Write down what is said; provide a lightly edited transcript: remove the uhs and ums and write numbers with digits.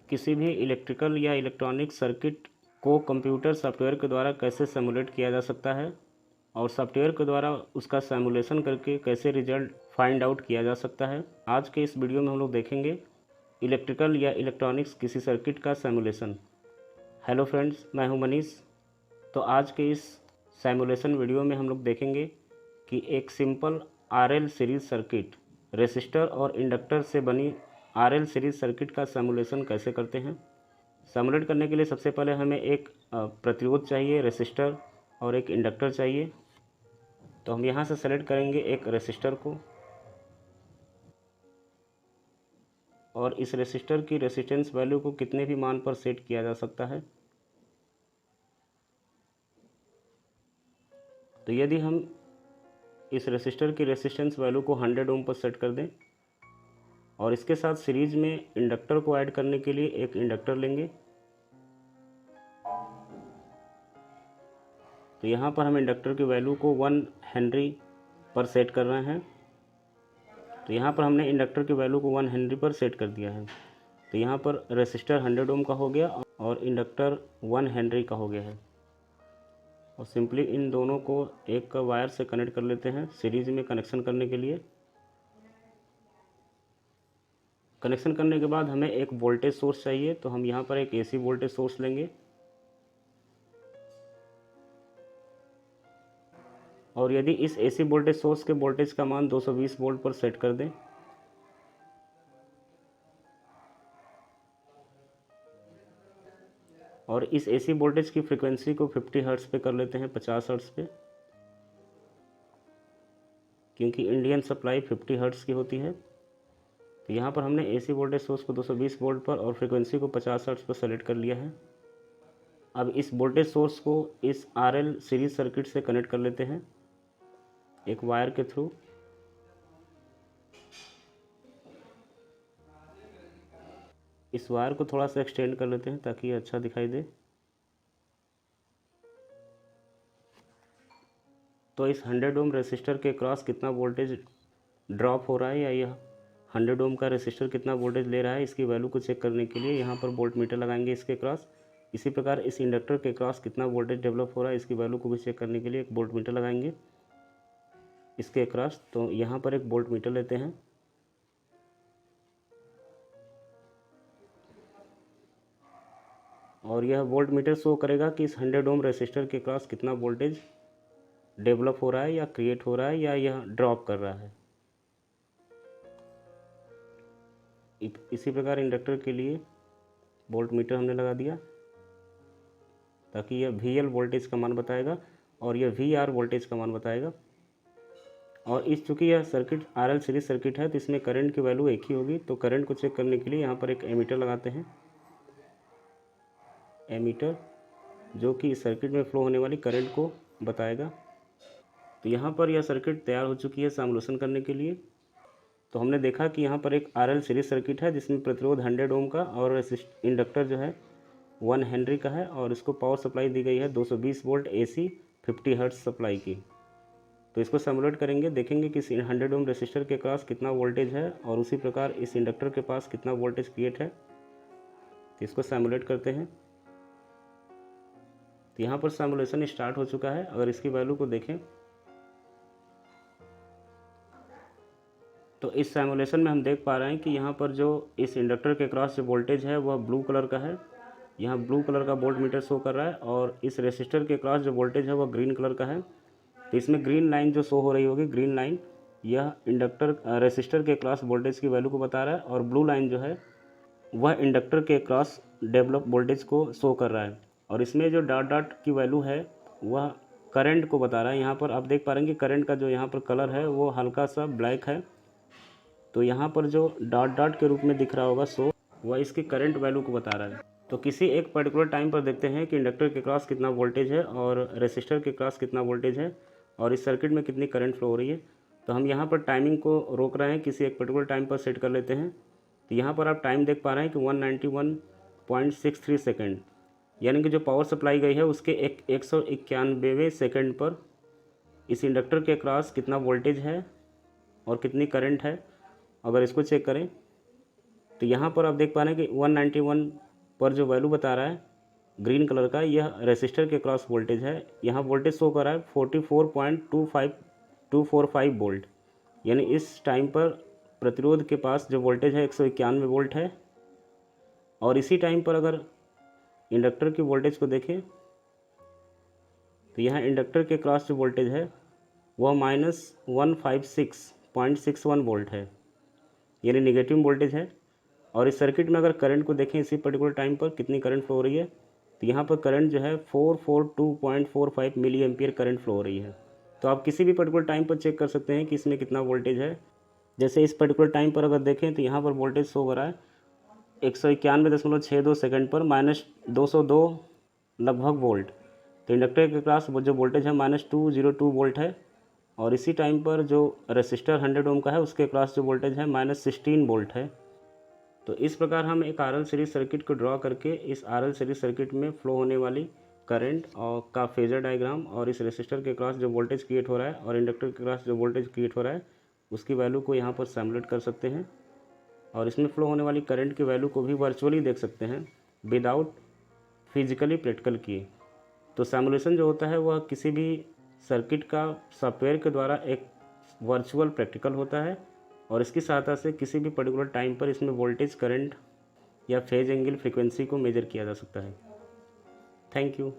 किसी भी इलेक्ट्रिकल या इलेक्ट्रॉनिक सर्किट को कंप्यूटर सॉफ्टवेयर के द्वारा कैसे सिमुलेट किया जा सकता है और सॉफ्टवेयर के द्वारा उसका सिमुलेशन करके कैसे रिजल्ट फाइंड आउट किया जा सकता है। आज के इस वीडियो में हम लोग देखेंगे इलेक्ट्रिकल या इलेक्ट्रॉनिक्स किसी सर्किट का सिमुलेशन। हेलो फ्रेंड्स, मैं हूं मनीष। तो आज के इस सिमुलेशन वीडियो में हम लोग देखेंगे कि एक simple RL series circuit, resistor और इंडक्टर से बनी आरएल सीरीज सर्किट का सिमुलेशन कैसे करते हैं। सिमुलेट करने के लिए सबसे पहले हमें एक प्रतिरोध चाहिए, रेसिस्टर, और एक इंडक्टर चाहिए। तो हम यहाँ से सेलेक्ट करेंगे एक रेसिस्टर को और इस रेसिस्टर की रेसिस्टेंस वैल्यू को कितने भी मान पर सेट किया जा सकता है। तो यदि हम इस रेसिस्टर की रेसिस्टेंस वैल्यू को 100 ओम पर सेट कर दें और इसके साथ सीरीज में इंडक्टर को ऐड करने के लिए एक इंडक्टर लेंगे, तो यहाँ पर हम इंडक्टर की वैल्यू को 1 हेनरी पर सेट कर रहे हैं। तो यहाँ पर हमने इंडक्टर की वैल्यू को 1 हेनरी पर सेट कर दिया है। तो यहाँ पर रेसिस्टर 100 ओम का हो गया और इंडक्टर 1 हेनरी का हो गया है। और सिंपली इन दोनों को एक वायर से कनेक्ट कर लेते हैं सीरीज में कनेक्शन करने के लिए। कनेक्शन करने के बाद हमें एक वोल्टेज सोर्स चाहिए, तो हम यहाँ पर एक एसी वोल्टेज सोर्स लेंगे और यदि इस एसी वोल्टेज सोर्स के वोल्टेज का मान 220 वोल्ट पर सेट कर दें और इस एसी वोल्टेज की फ्रीक्वेंसी को 50 हर्ट्ज़ पे कर लेते हैं, 50 हर्ट्ज़ पे, क्योंकि इंडियन सप्लाई 50 हर्ट्ज़ की होती है। तो यहाँ पर हमने एसी वोल्टेज सोर्स को 220 वोल्ट पर और फ्रीक्वेंसी को 50 हर्ट्ज़ पर सेलेक्ट कर लिया है। अब इस वोल्टेज सोर्स को इस आरएल सीरीज सर्किट से कनेक्ट कर लेते हैं एक वायर के थ्रू। इस वायर को थोड़ा सा एक्सटेंड कर लेते हैं ताकि ये अच्छा दिखाई दे। तो इस 100 ओम रेसिस्टर के क्रॉस कितना वोल्टेज ड्रॉप हो रहा है या यह 100 ओम का रेसिस्टर कितना वोल्टेज ले रहा है, इसकी वैल्यू को चेक करने के लिए यहाँ पर वोल्ट मीटर लगाएंगे इसके क्रॉस। इसी प्रकार इस इंडक्टर के क्रॉस कितना वोल्टेज डेवलप हो रहा है, इसकी वैल्यू को भी चेक करने के लिए एक वोल्ट मीटर लगाएंगे इसके क्रॉस। तो यहाँ पर एक वोल्ट मीटर लेते हैं और यह वोल्ट मीटर शो करेगा कि इस 100 ओम रेसिस्टर के क्रॉस कितना वोल्टेज डेवलप हो रहा है या क्रिएट हो रहा है या यह ड्रॉप कर रहा है। इसी प्रकार इंडक्टर के लिए वोल्ट मीटर हमने लगा दिया ताकि यह VL वोल्टेज का मान बताएगा और यह VR वोल्टेज का मान बताएगा। और इस चूँकि यह सर्किट आरएल सीरीज सर्किट है तो इसमें करंट की वैल्यू एक ही होगी। तो करंट को चेक करने के लिए यहाँ पर एक एमीटर लगाते हैं, एमीटर जो कि इस सर्किट में फ्लो होने वाली करंट को बताएगा। तो यहाँ पर यह सर्किट तैयार हो चुकी है सिमुलेशन करने के लिए। तो हमने देखा कि यहाँ पर एक आरएल सीरीज सर्किट है जिसमें प्रतिरोध 100 ओम का और इंडक्टर जो है 1 हेनरी का है और इसको पावर सप्लाई दी गई है 220 वोल्ट AC 50 हर्ट्ज सप्लाई की। तो इसको सिमुलेट करेंगे, देखेंगे कि 100 ओम रेसिस्टर के पास कितना वोल्टेज है और उसी प्रकार इस इंडक्टर के पास कितना वोल्टेज क्रिएट है। तो इसको सिमुलेट करते हैं। तो यहाँ पर सिमुलेशन स्टार्ट हो चुका है। अगर इसकी वैल्यू को देखें तो इस सिमुलेशन में हम देख पा रहे हैं कि यहाँ पर जो इस इंडक्टर के क्रॉस जो वोल्टेज है वह ब्लू कलर का है। यहाँ ब्लू कलर का वोल्ट मीटर शो कर रहा है और इस रेसिस्टर के क्रॉस जो वोल्टेज है वह ग्रीन कलर का है। तो इसमें ग्रीन लाइन जो शो हो रही होगी, ग्रीन लाइन, यह इंडक्टर रेसिस्टर के क्रॉस वोल्टेज की वैल्यू को बता रहा है और ब्लू लाइन जो है वह इंडक्टर के क्रॉस डेवलप वोल्टेज को शो कर रहा है। और इसमें जो डॉट डॉट की वैल्यू है वह करंट को बता रहा है। यहाँ पर आप देख पा रहे हैं कि करंट का जो यहाँ पर कलर है वो हल्का सा ब्लैक है। तो यहाँ पर जो डॉट डॉट के रूप में दिख रहा होगा शो, वह इसकी करंट वैल्यू को बता रहा है। तो किसी एक पर्टिकुलर टाइम पर देखते हैं कि इंडक्टर के क्रॉस कितना वोल्टेज है और रेसिस्टर के क्रॉस कितना वोल्टेज है और इस सर्किट में कितनी करंट फ्लो हो रही है। तो हम यहाँ पर टाइमिंग को रोक रहे हैं, किसी एक पर्टिकुलर टाइम पर सेट कर लेते हैं। तो यहाँ पर आप टाइम देख पा रहे हैं कि 191.63 सेकेंड, यानी कि जो पावर सप्लाई गई है उसके 191वें सेकेंड पर इस इंडक्टर के क्रॉस कितना वोल्टेज है और कितनी करंट है। अगर इसको चेक करें तो यहाँ पर आप देख पा रहे हैं कि 191 पर जो वैल्यू बता रहा है ग्रीन कलर का, यह रेसिस्टर के क्रॉस वोल्टेज है। यहाँ वोल्टेज शो कर रहा है 44.245 वोल्ट, यानी इस टाइम पर प्रतिरोध के पास जो वोल्टेज है 191 वोल्ट है। और इसी टाइम पर अगर इंडक्टर की वोल्टेज को देखें तो यहाँ इंडक्टर के क्रॉस जो वोल्टेज है वह -156.61 वोल्ट है, यानी निगेटिव वोल्टेज है। और इस सर्किट में अगर करंट को देखें इसी पर्टिकुलर टाइम पर कितनी करंट फ्लो हो रही है, तो यहाँ पर करंट जो है 442.45 मिली एम्पियर करंट फ्लो हो रही है। तो आप किसी भी पर्टिकुलर टाइम पर चेक कर सकते हैं कि इसमें कितना वोल्टेज है। जैसे इस पर्टिकुलर टाइम पर अगर देखें तो यहाँ पर वोल्टेज शो हो रहा है 191.62 सेकंड पर -202 लगभग वोल्ट। तो इंडक्टर के पास जो वोल्टेज है -202 वोल्ट है। और इसी टाइम पर जो रेसिस्टर 100 ओम का है उसके पास जो वोल्टेज है -16 वोल्ट है। तो इस प्रकार हम एक RL सीरीज सर्किट को ड्रॉ करके इस RL सीरीज सर्किट में फ्लो होने वाली करंट और का फेजर डायग्राम और इस रेसिस्टर के क्रॉस जो वोल्टेज क्रिएट हो रहा है और इंडक्टर के क्रॉस जो वोल्टेज क्रिएट हो रहा है उसकी वैल्यू को यहाँ पर सिमुलेट कर सकते हैं। और इसमें फ्लो होने वाली करंट की वैल्यू को भी वर्चुअली देख सकते हैं विदाउट फिजिकली प्रैक्टिकल किए। तो सिमुलेशन जो होता है वह किसी भी सर्किट का सॉफ्टवेयर के द्वारा एक वर्चुअल प्रैक्टिकल होता है और इसकी सहायता से किसी भी पर्टिकुलर टाइम पर इसमें वोल्टेज, करंट या फेज एंगल, फ्रीक्वेंसी को मेजर किया जा सकता है। Thank you.